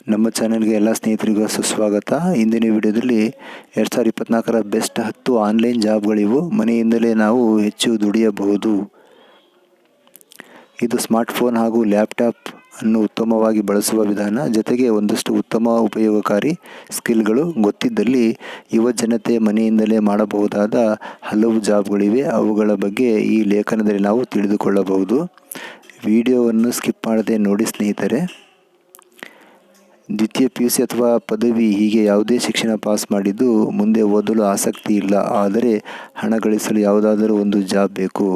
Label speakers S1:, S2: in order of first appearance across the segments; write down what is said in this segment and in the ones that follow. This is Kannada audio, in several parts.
S1: ನಮ್ಮ ಚಾನೆಲ್ಗೆ ಎಲ್ಲ ಸ್ನೇಹಿತರಿಗೂ ಸುಸ್ವಾಗತ. ಇಂದಿನ ವಿಡಿಯೋದಲ್ಲಿ 2024ರ ಬೆಸ್ಟ್ 10 ಆನ್ಲೈನ್ ಜಾಬ್ಗಳಿವು. ಮನೆಯಿಂದಲೇ ನಾವು ಹೆಚ್ಚು ದುಡಿಯಬಹುದು. ಇದು ಸ್ಮಾರ್ಟ್ಫೋನ್ ಹಾಗೂ ಲ್ಯಾಪ್ಟಾಪ್ ಅನ್ನು ಉತ್ತಮವಾಗಿ ಬಳಸುವ ವಿಧಾನ, ಜೊತೆಗೆ ಒಂದಷ್ಟು ಉತ್ತಮ ಉಪಯೋಗಕಾರಿ ಸ್ಕಿಲ್ಗಳು ಗೊತ್ತಿದ್ದಲ್ಲಿ ಯುವ ಜನತೆ ಮನೆಯಿಂದಲೇ ಮಾಡಬಹುದಾದ ಹಲವು ಜಾಬ್ಗಳಿವೆ. ಅವುಗಳ ಬಗ್ಗೆ ಈ ಲೇಖನದಲ್ಲಿ ನಾವು ತಿಳಿದುಕೊಳ್ಳಬಹುದು. ವಿಡಿಯೋವನ್ನು ಸ್ಕಿಪ್ ಮಾಡದೆ ನೋಡಿ ಸ್ನೇಹಿತರೆ. ದ್ವಿತೀಯ PUC ಅಥವಾ ಪದವಿ ಹೀಗೆ ಯಾವುದೇ ಶಿಕ್ಷಣ ಪಾಸ್ ಮಾಡಿದ್ದು ಮುಂದೆ ಓದಲು ಆಸಕ್ತಿ ಇಲ್ಲ, ಆದರೆ ಹಣ ಗಳಿಸಲು ಯಾವುದಾದರೂ ಒಂದು ಜಾಬ್ ಬೇಕು,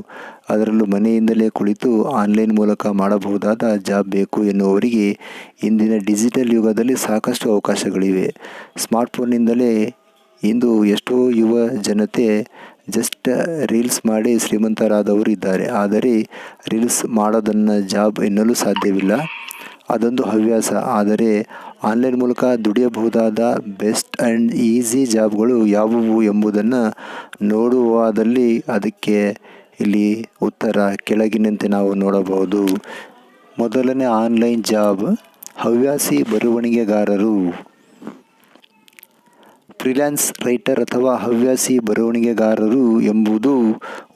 S1: ಅದರಲ್ಲೂ ಮನೆಯಿಂದಲೇ ಕುಳಿತು ಆನ್ಲೈನ್ ಮೂಲಕ ಮಾಡಬಹುದಾದ ಜಾಬ್ ಬೇಕು ಎನ್ನುವವರಿಗೆ ಇಂದಿನ ಡಿಜಿಟಲ್ ಯುಗದಲ್ಲಿ ಸಾಕಷ್ಟು ಅವಕಾಶಗಳಿವೆ. ಸ್ಮಾರ್ಟ್ಫೋನ್ನಿಂದಲೇ ಇಂದು ಎಷ್ಟೋ ಯುವ ಜನತೆ ಜಸ್ಟ್ ರೀಲ್ಸ್ ಮಾಡಿ ಶ್ರೀಮಂತರಾದವರು ಇದ್ದಾರೆ. ಆದರೆ ರೀಲ್ಸ್ ಮಾಡೋದನ್ನು ಜಾಬ್ ಎನ್ನಲು ಸಾಧ್ಯವಿಲ್ಲ, ಅದೊಂದು ಹವ್ಯಾಸ. ಆದರೆ ಆನ್ಲೈನ್ ಮೂಲಕ ದುಡಿಯಬಹುದಾದ ಬೆಸ್ಟ್ ಆ್ಯಂಡ್ ಈಸಿ ಜಾಬ್ಗಳು ಯಾವುವು ಎಂಬುದನ್ನು ನೋಡುವಾದಲ್ಲಿ ಅದಕ್ಕೆ ಇಲ್ಲಿ ಉತ್ತರ ಕೆಳಗಿನಂತೆ ನಾವು ನೋಡಬಹುದು. ಮೊದಲನೇ ಆನ್ಲೈನ್ ಜಾಬ್, ಹವ್ಯಾಸಿ ಬರವಣಿಗೆಗಾರರು. ಫ್ರೀಲ್ಯಾನ್ಸ್ ರೈಟರ್ ಅಥವಾ ಹವ್ಯಾಸಿ ಬರವಣಿಗೆಗಾರರು ಎಂಬುದು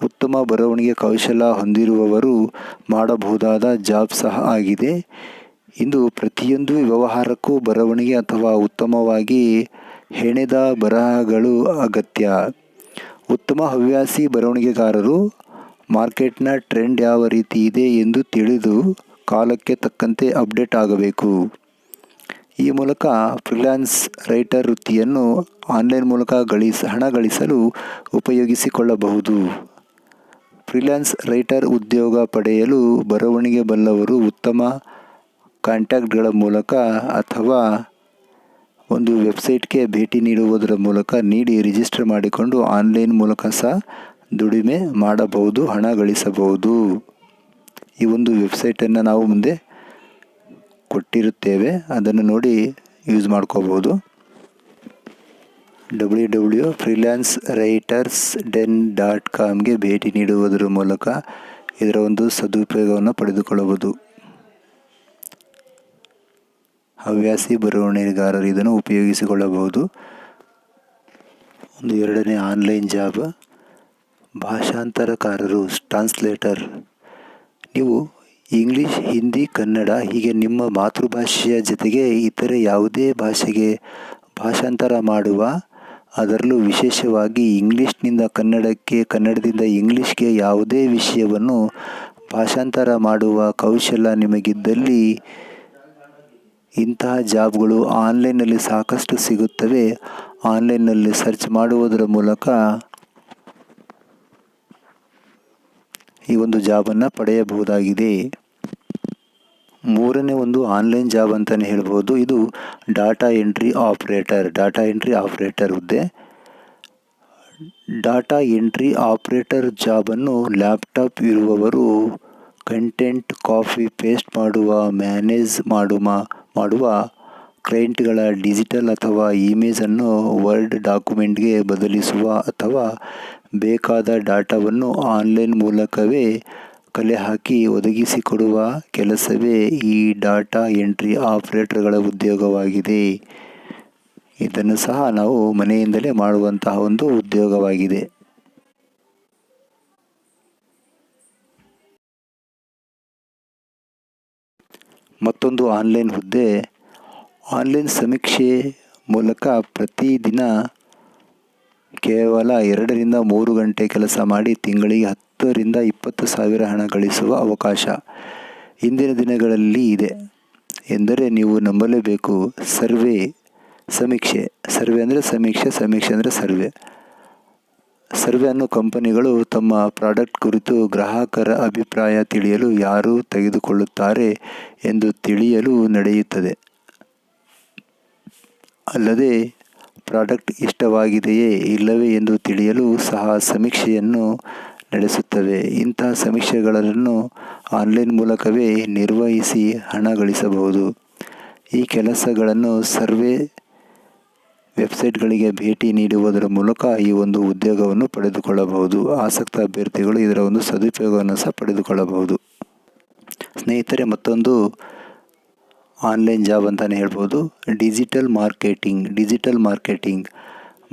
S1: ಉತ್ತಮ ಬರವಣಿಗೆ ಕೌಶಲ ಹೊಂದಿರುವವರು ಮಾಡಬಹುದಾದ ಜಾಬ್ ಸಹ ಆಗಿದೆ. ಇಂದು ಪ್ರತಿಯೊಂದು ವ್ಯವಹಾರಕ್ಕೂ ಬರವಣಿಗೆ ಅಥವಾ ಉತ್ತಮವಾಗಿ ಹೆಣೆದ ಬರಹಗಳು ಅಗತ್ಯ. ಉತ್ತಮ ಹವ್ಯಾಸಿ ಬರವಣಿಗೆಗಾರರು ಮಾರ್ಕೆಟ್ನ ಟ್ರೆಂಡ್ ಯಾವ ರೀತಿ ಇದೆ ಎಂದು ತಿಳಿದು ಕಾಲಕ್ಕೆ ತಕ್ಕಂತೆ ಅಪ್ಡೇಟ್ ಆಗಬೇಕು. ಈ ಮೂಲಕ ಫ್ರೀಲ್ಯಾನ್ಸ್ ರೈಟರ್ ವೃತ್ತಿಯನ್ನು ಆನ್ಲೈನ್ ಮೂಲಕ ಹಣ ಗಳಿಸಲು ಉಪಯೋಗಿಸಿಕೊಳ್ಳಬಹುದು. ಫ್ರೀಲ್ಯಾನ್ಸ್ ರೈಟರ್ ಉದ್ಯೋಗ ಪಡೆಯಲು ಬರವಣಿಗೆ ಬಲ್ಲವರು ಉತ್ತಮ ಕಾಂಟ್ಯಾಕ್ಟ್ಗಳ ಮೂಲಕ ಅಥವಾ ಒಂದು ವೆಬ್ಸೈಟ್ಗೆ ಭೇಟಿ ನೀಡುವುದರ ಮೂಲಕ ರಿಜಿಸ್ಟರ್ ಮಾಡಿಕೊಂಡು ಆನ್ಲೈನ್ ಮೂಲಕ ಸಹ ದುಡಿಮೆ ಮಾಡಬಹುದು, ಹಣ ಗಳಿಸಬಹುದು. ಈ ಒಂದು ವೆಬ್ಸೈಟನ್ನು ನಾವು ಮುಂದೆ ಕೊಟ್ಟಿರುತ್ತೇವೆ, ಅದನ್ನು ನೋಡಿ ಯೂಸ್ ಮಾಡ್ಕೋಬಹುದು. www.freelancewritersden.comಗೆ ಭೇಟಿ ನೀಡುವುದರ ಮೂಲಕ ಇದರ ಒಂದು ಸದುಪಯೋಗವನ್ನು ಪಡೆದುಕೊಳ್ಳಬಹುದು. ಹವ್ಯಾಸಿ ಬರವಣಿಗೆಗಾರರು ಇದನ್ನು ಉಪಯೋಗಿಸಿಕೊಳ್ಳಬಹುದು. ಒಂದು ಎರಡನೇ ಆನ್ಲೈನ್ ಜಾಬ್, ಭಾಷಾಂತರಕಾರರು, ಟ್ರಾನ್ಸ್ಲೇಟರ್. ನೀವು ಇಂಗ್ಲೀಷ್, ಹಿಂದಿ, ಕನ್ನಡ ಹೀಗೆ ನಿಮ್ಮ ಮಾತೃಭಾಷೆಯ ಜೊತೆಗೆ ಇತರೆ ಯಾವುದೇ ಭಾಷೆಗೆ ಭಾಷಾಂತರ ಮಾಡುವ, ಅದರಲ್ಲೂ ವಿಶೇಷವಾಗಿ ಇಂಗ್ಲೀಷ್ನಿಂದ ಕನ್ನಡಕ್ಕೆ, ಕನ್ನಡದಿಂದ ಇಂಗ್ಲೀಷ್ಗೆ ಯಾವುದೇ ವಿಷಯವನ್ನು ಭಾಷಾಂತರ ಮಾಡುವ ಕೌಶಲ ನಿಮಗಿದ್ದಲ್ಲಿ ಇಂತಹ ಜಾಬ್ಗಳು ಆನ್ಲೈನ್ನಲ್ಲಿ ಸಾಕಷ್ಟು ಸಿಗುತ್ತವೆ. ಆನ್ಲೈನ್ನಲ್ಲಿ ಸರ್ಚ್ ಮಾಡುವುದರ ಮೂಲಕ ಈ ಒಂದು ಜಾಬನ್ನು ಪಡೆಯಬಹುದಾಗಿದೆ. ಮೂರನೇ ಒಂದು ಆನ್ಲೈನ್ ಜಾಬ್ ಅಂತಲೇ ಹೇಳ್ಬೋದು. ಇದು ಡಾಟಾ ಎಂಟ್ರಿ ಆಪರೇಟರ್ ಹುದ್ದೆ. ಡಾಟಾ ಎಂಟ್ರಿ ಆಪರೇಟರ್ ಜಾಬನ್ನು ಲ್ಯಾಪ್ಟಾಪ್ ಇರುವವರು ಕಂಟೆಂಟ್ ಕಾಪಿ ಪೇಸ್ಟ್ ಮಾಡುವ, ಮ್ಯಾನೇಜ್ ಮಾಡುವ ಕ್ಲೈಂಟ್ಗಳ ಡಿಜಿಟಲ್ ಅಥವಾ ಇಮೇಜನ್ನು ವರ್ಡ್ ಡಾಕ್ಯುಮೆಂಟ್ಗೆ ಬದಲಿಸುವ ಅಥವಾ ಬೇಕಾದ ಡಾಟಾವನ್ನು ಆನ್ಲೈನ್ ಮೂಲಕವೇ ಕಲೆ ಹಾಕಿ ಒದಗಿಸಿಕೊಡುವ ಕೆಲಸವೇ ಈ ಡಾಟಾ ಎಂಟ್ರಿ ಆಪರೇಟರ್ಗಳ ಉದ್ಯೋಗವಾಗಿದೆ. ಇದನ್ನು ಸಹ ನಾವು ಮನೆಯಿಂದಲೇ ಮಾಡುವಂತಹ ಒಂದು ಉದ್ಯೋಗವಾಗಿದೆ. ಮತ್ತೊಂದು ಆನ್ಲೈನ್ ಹುದ್ದೆ, ಆನ್ಲೈನ್ ಸಮೀಕ್ಷೆ ಮೂಲಕ ಪ್ರತಿದಿನ ಕೇವಲ 2 ರಿಂದ 3 ಗಂಟೆ ಕೆಲಸ ಮಾಡಿ ತಿಂಗಳಿಗೆ 10 ರಿಂದ 20 ಸಾವಿರ ಹಣ ಗಳಿಸುವ ಅವಕಾಶ ಇಂದಿನ ದಿನಗಳಲ್ಲಿ ಇದೆ ಎಂದರೆ ನೀವು ನಂಬಲೇಬೇಕು. ಸಮೀಕ್ಷೆ ಅಂದರೆ ಸಮೀಕ್ಷೆ ಅಂದರೆ ಸರ್ವೆಯನ್ನು ಕಂಪನಿಗಳು ತಮ್ಮ ಪ್ರಾಡಕ್ಟ್ ಕುರಿತು ಗ್ರಾಹಕರ ಅಭಿಪ್ರಾಯ ತಿಳಿಯಲು ಯಾರು ತೆಗೆದುಕೊಳ್ಳುತ್ತಾರೆ ಎಂದು ತಿಳಿಯಲು ನಡೆಯುತ್ತದೆ. ಅಲ್ಲದೆ ಪ್ರಾಡಕ್ಟ್ ಇಷ್ಟವಾಗಿದೆಯೇ ಇಲ್ಲವೇ ಎಂದು ತಿಳಿಯಲು ಸಹ ಸಮೀಕ್ಷೆಯನ್ನು ನಡೆಸುತ್ತವೆ. ಇಂತಹ ಸಮೀಕ್ಷೆಗಳನ್ನು ಆನ್ಲೈನ್ ಮೂಲಕವೇ ನಿರ್ವಹಿಸಿ ಹಣ ಗಳಿಸಬಹುದು. ಈ ಕೆಲಸಗಳನ್ನು ಸರ್ವೆ ವೆಬ್ಸೈಟ್ಗಳಿಗೆ ಭೇಟಿ ನೀಡುವುದರ ಮೂಲಕ ಈ ಒಂದು ಉದ್ಯೋಗವನ್ನು ಪಡೆದುಕೊಳ್ಳಬಹುದು. ಆಸಕ್ತ ಅಭ್ಯರ್ಥಿಗಳು ಇದರ ಒಂದು ಸದುಪಯೋಗವನ್ನು ಸಹ ಪಡೆದುಕೊಳ್ಳಬಹುದು. ಸ್ನೇಹಿತರೆ, ಮತ್ತೊಂದು ಆನ್ಲೈನ್ ಜಾಬ್ ಅಂತಲೇ ಹೇಳ್ಬೋದು. ಡಿಜಿಟಲ್ ಮಾರ್ಕೆಟಿಂಗ್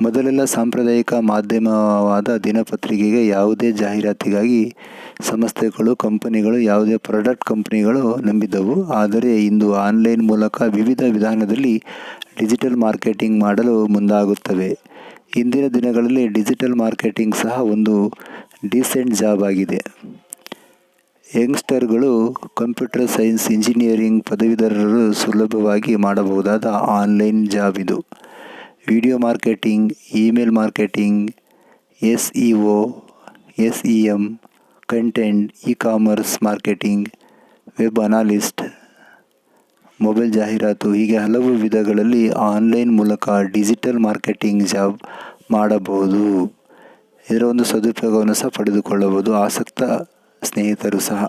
S1: ಮೊದಲೆಲ್ಲ ಸಾಂಪ್ರದಾಯಿಕ ಮಾಧ್ಯಮವಾದ ದಿನಪತ್ರಿಕೆಗೆ ಯಾವುದೇ ಜಾಹೀರಾತಿಗಾಗಿ ಸಂಸ್ಥೆಗಳು, ಕಂಪನಿಗಳು, ಯಾವುದೇ ಪ್ರಾಡಕ್ಟ್ ಕಂಪನಿಗಳು ನಂಬಿದ್ದವು. ಆದರೆ ಇಂದು ಆನ್ಲೈನ್ ಮೂಲಕ ವಿವಿಧ ವಿಧಾನದಲ್ಲಿ ಡಿಜಿಟಲ್ ಮಾರ್ಕೆಟಿಂಗ್ ಮಾಡಲು ಮುಂದಾಗುತ್ತವೆ. ಇಂದಿನ ದಿನಗಳಲ್ಲಿ ಡಿಜಿಟಲ್ ಮಾರ್ಕೆಟಿಂಗ್ ಸಹ ಒಂದು ಡೀಸೆಂಟ್ ಜಾಬ್ ಆಗಿದೆ. ಯಂಗ್ಸ್ಟರ್ಗಳು, ಕಂಪ್ಯೂಟರ್ ಸೈನ್ಸ್, ಇಂಜಿನಿಯರಿಂಗ್ ಪದವೀಧರರು ಸುಲಭವಾಗಿ ಮಾಡಬಹುದಾದ ಆನ್ಲೈನ್ ಜಾಬ್ ಇದು. Video marketing, email marketing, SEO, SEM, content, e-commerce marketing, web analyst, mobile ಜಾಹೀರಾತು ಹೀಗೆ ಹಲವು ವಿಧಗಳಲ್ಲಿ ಆನ್ಲೈನ್ ಮೂಲಕ ಡಿಜಿಟಲ್ ಮಾರ್ಕೆಟಿಂಗ್ ಜಾಬ್ ಮಾಡಬಹುದು. ಇದರ ಒಂದು ಸದುಪಯೋಗವನ್ನು ಸಹ ಪಡೆದುಕೊಳ್ಳಬಹುದು ಆಸಕ್ತ ಸ್ನೇಹಿತರು ಸಹ.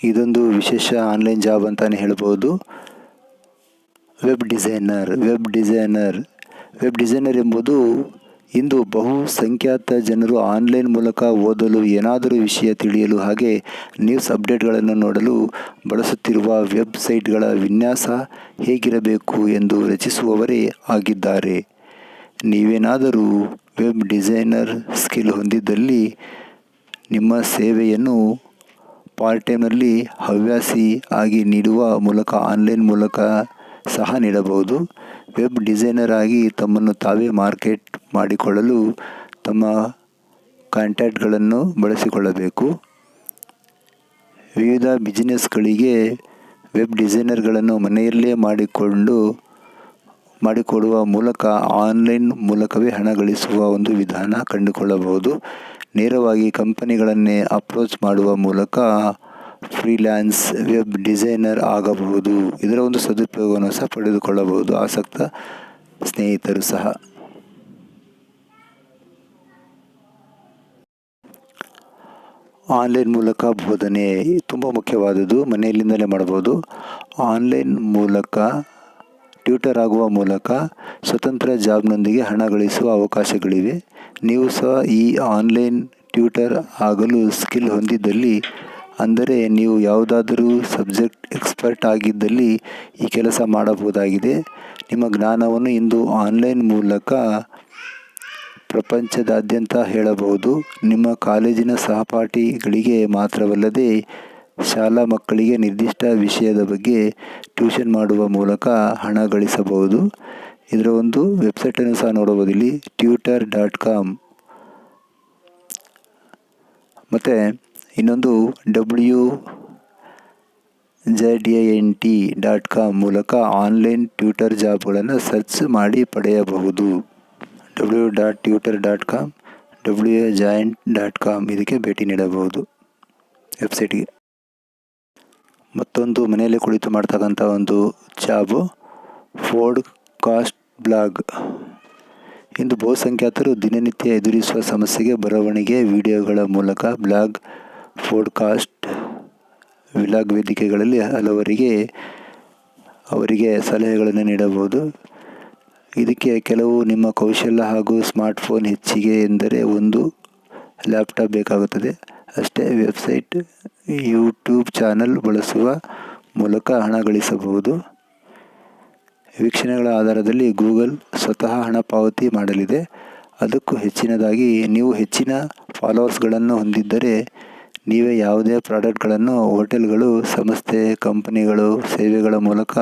S1: ಇದೊಂದು ವಿಶೇಷ ಆನ್ಲೈನ್ ಜಾಬ್ ಅಂತಲೇ ಹೇಳ್ಬೋದು. ವೆಬ್ ಡಿಸೈನರ್ ಎಂಬುದು ಇಂದು ಬಹುಸಂಖ್ಯಾತ ಜನರು ಆನ್ಲೈನ್ ಮೂಲಕ ಓದಲು, ಏನಾದರೂ ವಿಷಯ ತಿಳಿಯಲು, ಹಾಗೆ ನ್ಯೂಸ್ ಅಪ್ಡೇಟ್ಗಳನ್ನು ನೋಡಲು ಬಳಸುತ್ತಿರುವ ವೆಬ್ಸೈಟ್ಗಳ ವಿನ್ಯಾಸ ಹೇಗಿರಬೇಕು ಎಂದು ರಚಿಸುವವರೇ ಆಗಿದ್ದಾರೆ. ನೀವೇನಾದರೂ ವೆಬ್ ಡಿಸೈನರ್ ಸ್ಕಿಲ್ ಹೊಂದಿದ್ದಲ್ಲಿ ನಿಮ್ಮ ಸೇವೆಯನ್ನು ಪಾರ್ಟ್ ಟೈಮ್ನಲ್ಲಿ ಹವ್ಯಾಸಿ ಆಗಿ ನೀಡುವ ಮೂಲಕ ಆನ್ಲೈನ್ ಮೂಲಕ ಸಹ ನೀಡಬಹುದು. ವೆಬ್ ಡಿಸೈನರ್ ಆಗಿ ತಮ್ಮನ್ನು ತಾವೇ ಮಾರ್ಕೆಟ್ ಮಾಡಿಕೊಳ್ಳಲು ತಮ್ಮ ಕಾಂಟ್ಯಾಕ್ಟ್ಗಳನ್ನು ಬಳಸಿಕೊಳ್ಳಬೇಕು. ವಿವಿಧ ಬಿಸಿನೆಸ್ಗಳಿಗೆ ವೆಬ್ ಡಿಸೈನರ್ಗಳನ್ನು ಮನೆಯಲ್ಲೇ ಮಾಡಿಕೊಡುವ ಮೂಲಕ ಆನ್ಲೈನ್ ಮೂಲಕವೇ ಹಣ ಗಳಿಸುವ ಒಂದು ವಿಧಾನ ಕಂಡುಕೊಳ್ಳಬಹುದು. ನೇರವಾಗಿ ಕಂಪನಿಗಳನ್ನೇ ಅಪ್ರೋಚ್ ಮಾಡುವ ಮೂಲಕ ಫ್ರೀಲ್ಯಾನ್ಸ್ ವೆಬ್ ಡಿಸೈನರ್ ಆಗಬಹುದು. ಇದರ ಒಂದು ಸದುಪಯೋಗವನ್ನು ಸಹ ಪಡೆದುಕೊಳ್ಳಬಹುದು ಆಸಕ್ತ ಸ್ನೇಹಿತರು ಸಹ. ಆನ್ಲೈನ್ ಮೂಲಕ ಬೋಧನೆ ತುಂಬ ಮುಖ್ಯವಾದುದು. ಮನೆಯಲ್ಲಿಂದಲೇ ಮಾಡಬಹುದು. ಆನ್ಲೈನ್ ಮೂಲಕ ಟ್ಯೂಟರ್ ಆಗುವ ಮೂಲಕ ಸ್ವತಂತ್ರ ಜಾಬ್ನೊಂದಿಗೆ ಹಣ ಗಳಿಸುವ ಅವಕಾಶಗಳಿವೆ. ನೀವು ಸಹ ಈ ಆನ್ಲೈನ್ ಟ್ಯೂಟರ್ ಆಗಲು ಸ್ಕಿಲ್ ಹೊಂದಿದ್ದಲ್ಲಿ, ಅಂದರೆ ನೀವು ಯಾವುದಾದರೂ ಸಬ್ಜೆಕ್ಟ್ ಎಕ್ಸ್ಪರ್ಟ್ ಆಗಿದ್ದಲ್ಲಿ ಈ ಕೆಲಸ ಮಾಡಬಹುದಾಗಿದೆ. ನಿಮ್ಮ ಜ್ಞಾನವನ್ನು ಇಂದು ಆನ್ಲೈನ್ ಮೂಲಕ ಪ್ರಪಂಚದಾದ್ಯಂತ ಹೇಳಬಹುದು. ನಿಮ್ಮ ಕಾಲೇಜಿನ ಸಹಪಾಠಿಗಳಿಗೆ ಮಾತ್ರವಲ್ಲದೆ ಶಾಲಾ ಮಕ್ಕಳಿಗೆ ನಿರ್ದಿಷ್ಟ ವಿಷಯದ ಬಗ್ಗೆ ಟ್ಯೂಷನ್ ಮಾಡುವ ಮೂಲಕ ಹಣ ಗಳಿಸಬಹುದು. ಇದರ ಒಂದು ವೆಬ್ಸೈಟನ್ನು ಸಹ ನೋಡಬಹುದು ಇಲ್ಲಿ, tutor.com. ಮತ್ತು ಇನ್ನೊಂದು wjant.com ಮೂಲಕ ಆನ್ಲೈನ್ ಟ್ಯೂಟರ್ ಜಾಬ್ಗಳನ್ನು ಸರ್ಚ್ ಮಾಡಿ ಪಡೆಯಬಹುದು. www.tutor.com, wjant.com ಇದಕ್ಕೆ ಭೇಟಿ ನೀಡಬಹುದು ವೆಬ್ಸೈಟ್ಗೆ. ಮತ್ತೊಂದು ಮನೆಯಲ್ಲೇ ಕುಳಿತು ಮಾಡ್ತಕ್ಕಂಥ ಒಂದು ಜಾಬು ಪಾಡ್ಕಾಸ್ಟ್ ಬ್ಲಾಗ್. ಇಂದು ಬಹುಸಂಖ್ಯಾತರು ದಿನನಿತ್ಯ ಎದುರಿಸುವ ಸಮಸ್ಯೆಗೆ ಬರವಣಿಗೆ, ವಿಡಿಯೋಗಳ ಮೂಲಕ ಬ್ಲಾಗ್, ಪಾಡ್ಕಾಸ್ಟ್, ವಿಲಾಗ್ ವೇದಿಕೆಗಳಲ್ಲಿ ಅವರಿಗೆ ಸಲಹೆಗಳನ್ನು ನೀಡಬಹುದು. ಇದಕ್ಕೆ ಕೆಲವು ನಿಮ್ಮ ಕೌಶಲ್ಯ ಹಾಗೂ ಸ್ಮಾರ್ಟ್ಫೋನ್ ಹೆಚ್ಚಿಗೆ ಎಂದರೆ ಒಂದು ಲ್ಯಾಪ್ಟಾಪ್ ಬೇಕಾಗುತ್ತದೆ ಅಷ್ಟೇ. ವೆಬ್ಸೈಟ್, ಯೂಟ್ಯೂಬ್ ಚಾನಲ್ ಬಳಸುವ ಮೂಲಕ ಹಣ ಗಳಿಸಬಹುದು. ವೀಕ್ಷಣೆಗಳ ಆಧಾರದಲ್ಲಿ ಗೂಗಲ್ ಸ್ವತಃ ಹಣ ಪಾವತಿ ಮಾಡಲಿದೆ. ಅದಕ್ಕೂ ಹೆಚ್ಚಿನದಾಗಿ, ನೀವು ಹೆಚ್ಚಿನ ಫಾಲೋವರ್ಸ್ಗಳನ್ನು ಹೊಂದಿದ್ದರೆ ನೀವೇ ಯಾವುದೇ ಪ್ರಾಡಕ್ಟ್ಗಳನ್ನು ಹೋಟೆಲ್ಗಳು, ಸಂಸ್ಥೆ, ಕಂಪನಿಗಳು ಸೇವೆಗಳ ಮೂಲಕ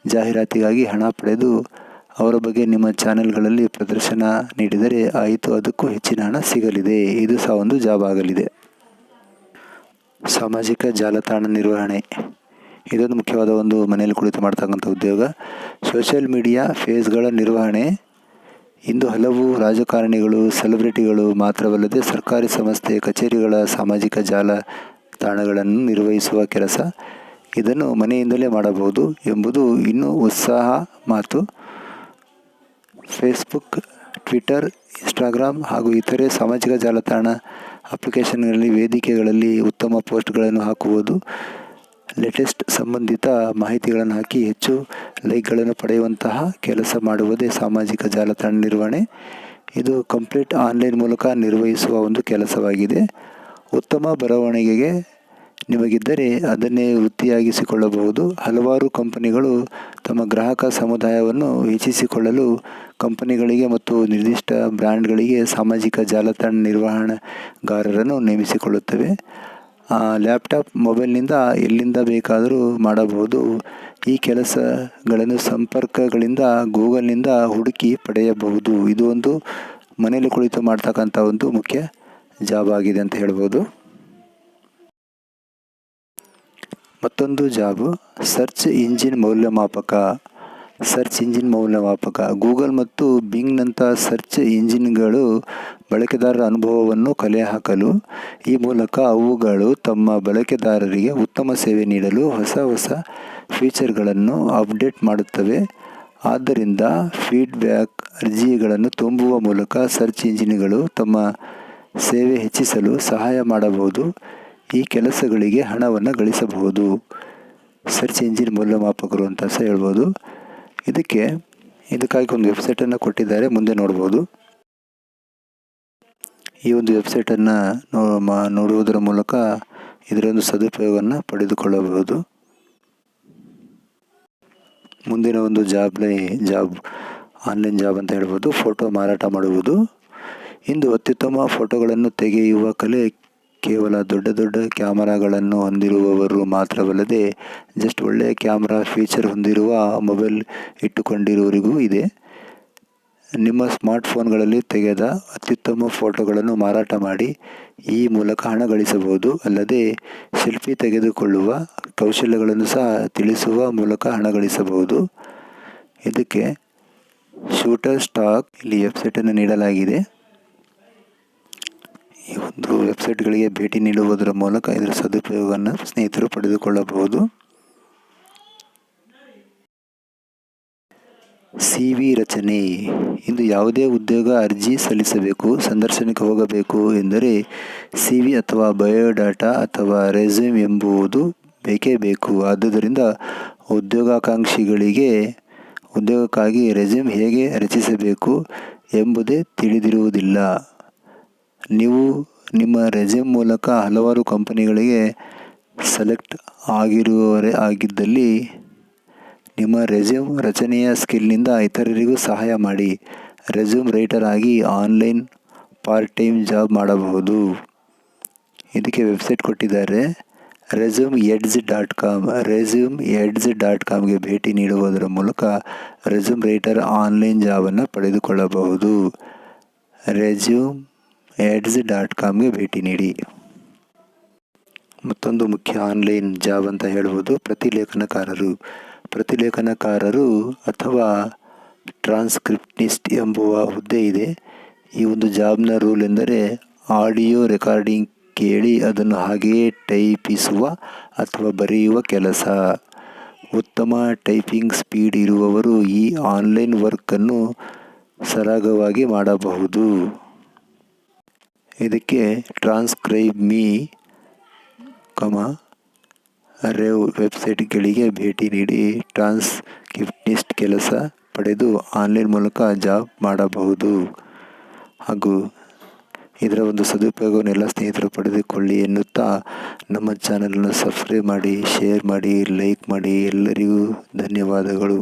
S1: ಜಾಹೀರಾತಿಗಾಗಿ ಹಣ ಪಡೆದು ಅವರ ಬಗ್ಗೆ ನಿಮ್ಮ ಚಾನೆಲ್ಗಳಲ್ಲಿ ಪ್ರದರ್ಶನ ನೀಡಿದರೆ ಆಯಿತು, ಅದಕ್ಕೂ ಹೆಚ್ಚಿನ ಹಣ ಸಿಗಲಿದೆ. ಇದು ಸಹ ಒಂದು ಜಾಬ್ ಆಗಲಿದೆ. ಸಾಮಾಜಿಕ ಜಾಲತಾಣ ನಿರ್ವಹಣೆ ಇದೊಂದು ಮುಖ್ಯವಾದ ಒಂದು ಮನೆಯಲ್ಲಿ ಕುಳಿತು ಮಾಡ್ತಕ್ಕಂಥ ಉದ್ಯೋಗ. ಸೋಷಿಯಲ್ ಮೀಡಿಯಾ ಫೇಸ್ಗಳ ನಿರ್ವಹಣೆ ಇಂದು ಹಲವು ರಾಜಕಾರಣಿಗಳು, ಸೆಲೆಬ್ರಿಟಿಗಳು ಮಾತ್ರವಲ್ಲದೆ ಸರ್ಕಾರಿ ಸಂಸ್ಥೆ, ಕಚೇರಿಗಳ ಸಾಮಾಜಿಕ ಜಾಲತಾಣಗಳನ್ನು ನಿರ್ವಹಿಸುವ ಕೆಲಸ. ಇದನ್ನು ಮನೆಯಿಂದಲೇ ಮಾಡಬಹುದು ಎಂಬುದು ಇನ್ನೂ ಉತ್ಸಾಹ ಮಾತು. ಫೇಸ್ಬುಕ್, ಟ್ವಿಟರ್, ಇನ್ಸ್ಟಾಗ್ರಾಮ್ ಹಾಗೂ ಇತರೆ ಸಾಮಾಜಿಕ ಜಾಲತಾಣ ಅಪ್ಲಿಕೇಶನ್ಗಳಲ್ಲಿ ವೇದಿಕೆಗಳಲ್ಲಿ ಉತ್ತಮ ಪೋಸ್ಟ್ಗಳನ್ನು ಹಾಕುವುದು, ಲೇಟೆಸ್ಟ್ ಸಂಬಂಧಿತ ಮಾಹಿತಿಗಳನ್ನು ಹಾಕಿ ಹೆಚ್ಚು ಲೈಕ್ಗಳನ್ನು ಪಡೆಯುವಂತಹ ಕೆಲಸ ಮಾಡುವುದೇ ಸಾಮಾಜಿಕ ಜಾಲತಾಣ ನಿರ್ವಹಣೆ. ಇದು ಕಂಪ್ಲೀಟ್ ಆನ್ಲೈನ್ ಮೂಲಕ ನಿರ್ವಹಿಸುವ ಒಂದು ಕೆಲಸವಾಗಿದೆ. ಉತ್ತಮ ಬರವಣಿಗೆಗೆ ನಿಮಗಿದ್ದರೆ ಅದನ್ನೇ ವೃತ್ತಿಯಾಗಿಸಿಕೊಳ್ಳಬಹುದು. ಹಲವಾರು ಕಂಪನಿಗಳು ತಮ್ಮ ಗ್ರಾಹಕ ಸಮುದಾಯವನ್ನು ಹೆಚ್ಚಿಸಿಕೊಳ್ಳಲು ಕಂಪನಿಗಳಿಗೆ ಮತ್ತು ನಿರ್ದಿಷ್ಟ ಬ್ರ್ಯಾಂಡ್ಗಳಿಗೆ ಸಾಮಾಜಿಕ ಜಾಲತಾಣ ನಿರ್ವಹಣೆಗಾರರನ್ನು ನೇಮಿಸಿಕೊಳ್ಳುತ್ತವೆ. ಲ್ಯಾಪ್ಟಾಪ್, ಮೊಬೈಲ್ನಿಂದ ಎಲ್ಲಿಂದ ಬೇಕಾದರೂ ಮಾಡಬಹುದು. ಈ ಕೆಲಸಗಳನ್ನು ಸಂಪರ್ಕಗಳಿಂದ ಗೂಗಲ್ನಿಂದ ಹುಡುಕಿ ಪಡೆಯಬಹುದು. ಇದು ಒಂದು ಮನೆಯಲ್ಲಿ ಕುಳಿತು ಮಾಡ್ತಕ್ಕಂಥ ಒಂದು ಮುಖ್ಯ ಜಾಬ್ ಆಗಿದೆ ಅಂತ ಹೇಳ್ಬೋದು. ಮತ್ತೊಂದು ಜಾಬು ಸರ್ಚ್ ಇಂಜಿನ್ ಮೌಲ್ಯಮಾಪಕ. ಗೂಗಲ್ ಮತ್ತು ಬಿಂಗ್ನಂಥ ಸರ್ಚ್ ಇಂಜಿನ್ಗಳು ಬಳಕೆದಾರರ ಅನುಭವವನ್ನು ಕಲೆ ಹಾಕಲು, ಈ ಮೂಲಕ ಅವುಗಳು ತಮ್ಮ ಬಳಕೆದಾರರಿಗೆ ಉತ್ತಮ ಸೇವೆ ನೀಡಲು ಹೊಸ ಫೀಚರ್ಗಳನ್ನು ಅಪ್ಡೇಟ್ ಮಾಡುತ್ತವೆ. ಆದ್ದರಿಂದ ಫೀಡ್ಬ್ಯಾಕ್ ಅರ್ಜಿಗಳನ್ನು ತುಂಬುವ ಮೂಲಕ ಸರ್ಚ್ ಇಂಜಿನ್ಗಳು ತಮ್ಮ ಸೇವೆ ಹೆಚ್ಚಿಸಲು ಸಹಾಯ ಮಾಡಬಹುದು. ಈ ಕೆಲಸಗಳಿಗೆ ಹಣವನ್ನು ಗಳಿಸಬಹುದು. ಸರ್ಚ್ ಇಂಜಿನ್ ಮೌಲ್ಯಮಾಪಕರು ಅಂತ ಸಹ ಹೇಳ್ಬೋದು. ಇದಕ್ಕಾಗಿ ಒಂದು ವೆಬ್ಸೈಟನ್ನು ಕೊಟ್ಟಿದ್ದಾರೆ, ಮುಂದೆ ನೋಡ್ಬೋದು. ಈ ಒಂದು ವೆಬ್ಸೈಟನ್ನು ನೋಡುವುದರ ಮೂಲಕ ಇದರ ಒಂದು ಸದುಪಯೋಗವನ್ನು ಪಡೆದುಕೊಳ್ಳಬಹುದು. ಮುಂದಿನ ಒಂದು ಆನ್ಲೈನ್ ಜಾಬ್ ಅಂತ ಹೇಳ್ಬೋದು, ಫೋಟೋ ಮಾರಾಟ ಮಾಡುವುದು. ಇಂದು ಅತ್ಯುತ್ತಮ ಫೋಟೋಗಳನ್ನು ತೆಗೆಯುವ ಕಲೆ ಕೇವಲ ದೊಡ್ಡ ಕ್ಯಾಮರಾಗಳನ್ನು ಹೊಂದಿರುವವರು ಮಾತ್ರವಲ್ಲದೆ ಜಸ್ಟ್ ಒಳ್ಳೆಯ ಕ್ಯಾಮ್ರಾ ಫೀಚರ್ ಹೊಂದಿರುವ ಮೊಬೈಲ್ ಇಟ್ಟುಕೊಂಡಿರುವವರಿಗೂ ಇದೆ. ನಿಮ್ಮ ಸ್ಮಾರ್ಟ್ಫೋನ್ಗಳಲ್ಲಿ ತೆಗೆದ ಅತ್ಯುತ್ತಮ ಫೋಟೋಗಳನ್ನು ಮಾರಾಟ ಮಾಡಿ ಈ ಮೂಲಕ ಹಣ ಗಳಿಸಬಹುದು. ಅಲ್ಲದೆ ಸೆಲ್ಫಿ ತೆಗೆದುಕೊಳ್ಳುವ ಕೌಶಲ್ಯಗಳನ್ನು ಸಹ ತಿಳಿಸುವ ಮೂಲಕ ಹಣ ಗಳಿಸಬಹುದು. ಇದಕ್ಕೆ ಶೂಟರ್ಸ್ಟಾಕ್ ಇಲ್ಲಿ ವೆಬ್ಸೈಟನ್ನು ನೀಡಲಾಗಿದೆ. ಈ ಒಂದು ವೆಬ್ಸೈಟ್ಗಳಿಗೆ ಭೇಟಿ ನೀಡುವುದರ ಮೂಲಕ ಇದರ ಸದುಪಯೋಗವನ್ನು ಸ್ನೇಹಿತರು ಪಡೆದುಕೊಳ್ಳಬಹುದು. CV ರಚನೆ. ಇಂದು ಯಾವುದೇ ಉದ್ಯೋಗ ಅರ್ಜಿ ಸಲ್ಲಿಸಬೇಕು, ಸಂದರ್ಶನಕ್ಕೆ ಹೋಗಬೇಕು ಎಂದರೆ CV ಅಥವಾ ಬಯೋಡಾಟಾ ಅಥವಾ ರೆಸ್ಯೂಮ್ ಎಂಬುದು ಬೇಕೇ ಬೇಕು. ಆದುದರಿಂದ ಉದ್ಯೋಗಕ್ಕಾಗಿ ರೆಸ್ಯೂಮ್ ಹೇಗೆ ರಚಿಸಬೇಕು ಎಂಬುದೇ ತಿಳಿದಿರುವುದಿಲ್ಲ. ನೀವು ನಿಮ್ಮ ರೆಸ್ಯೂಮ್ ಮೂಲಕ ಹಲವಾರು ಕಂಪನಿಗಳಿಗೆ ಸೆಲೆಕ್ಟ್ ಆಗಿದ್ದಲ್ಲಿ ನಿಮ್ಮ ರೆಸ್ಯೂಮ್ ರಚನೆಯ ಸ್ಕಿಲ್ನಿಂದ ಇತರರಿಗೂ ಸಹಾಯ ಮಾಡಿ. ರೆಸ್ಯೂಮ್ ರೈಟರ್ ಆಗಿ ಆನ್ಲೈನ್ ಪಾರ್ಟ್ ಟೈಮ್ ಜಾಬ್ ಮಾಡಬಹುದು. ಇದಕ್ಕೆ ವೆಬ್ಸೈಟ್ ಕೊಟ್ಟಿದ್ದಾರೆ, resumeeds.com ಗೆ ಭೇಟಿ ನೀಡುವುದರ ಮೂಲಕ ರೆಸ್ಯೂಮ್ ರೈಟರ್ ಆನ್ಲೈನ್ ಜಾಬನ್ನು ಪಡೆದುಕೊಳ್ಳಬಹುದು. resumeeds.com ಗೆ ಭೇಟಿ ನೀಡಿ. ಮತ್ತೊಂದು ಮುಖ್ಯ ಆನ್ಲೈನ್ ಜಾಬ್ ಅಂತ ಹೇಳ್ಬೋದು, ಪ್ರತಿಲೇಖನಕಾರರು ಅಥವಾ ಟ್ರಾನ್ಸ್ಕ್ರಿಪ್ಟಿಸ್ಟ್ ಎಂಬುವ ಹುದ್ದೆ ಇದೆ. ಈ ಒಂದು ಜಾಬ್ನ ರೂಲ್ ಎಂದರೆ ಆಡಿಯೋ ರೆಕಾರ್ಡಿಂಗ್ ಕೇಳಿ ಅದನ್ನು ಹಾಗೆಯೇ ಟೈಪಿಸುವ ಅಥವಾ ಬರೆಯುವ ಕೆಲಸ. ಉತ್ತಮ ಟೈಪಿಂಗ್ ಸ್ಪೀಡ್ ಇರುವವರು ಈ ಆನ್ಲೈನ್ ವರ್ಕನ್ನು ಸರಾಗವಾಗಿ ಮಾಡಬಹುದು. ಇದಕ್ಕೆ ಟ್ರಾನ್ಸ್ಕ್ರೈಬ್ಮೀ, ರೆವ್ ವೆಬ್ಸೈಟ್ಗಳಿಗೆ ಭೇಟಿ ನೀಡಿ ಟ್ರಾನ್ಸ್ಕ್ರಿಪ್ಟಿಸ್ಟ್ ಕೆಲಸ ಪಡೆದು ಆನ್ಲೈನ್ ಮೂಲಕ ಜಾಬ್ ಮಾಡಬಹುದು. ಹಾಗೂ ಇದರ ಒಂದು ಸದುಪಯೋಗವನ್ನು ಎಲ್ಲ ಸ್ನೇಹಿತರು ಪಡೆದುಕೊಳ್ಳಿ ಎನ್ನುತ್ತಾ ನಮ್ಮ ಚಾನಲನ್ನು ಸಬ್ಸ್ಕ್ರೈಬ್ ಮಾಡಿ, ಶೇರ್ ಮಾಡಿ, ಲೈಕ್ ಮಾಡಿ. ಎಲ್ಲರಿಗೂ ಧನ್ಯವಾದಗಳು.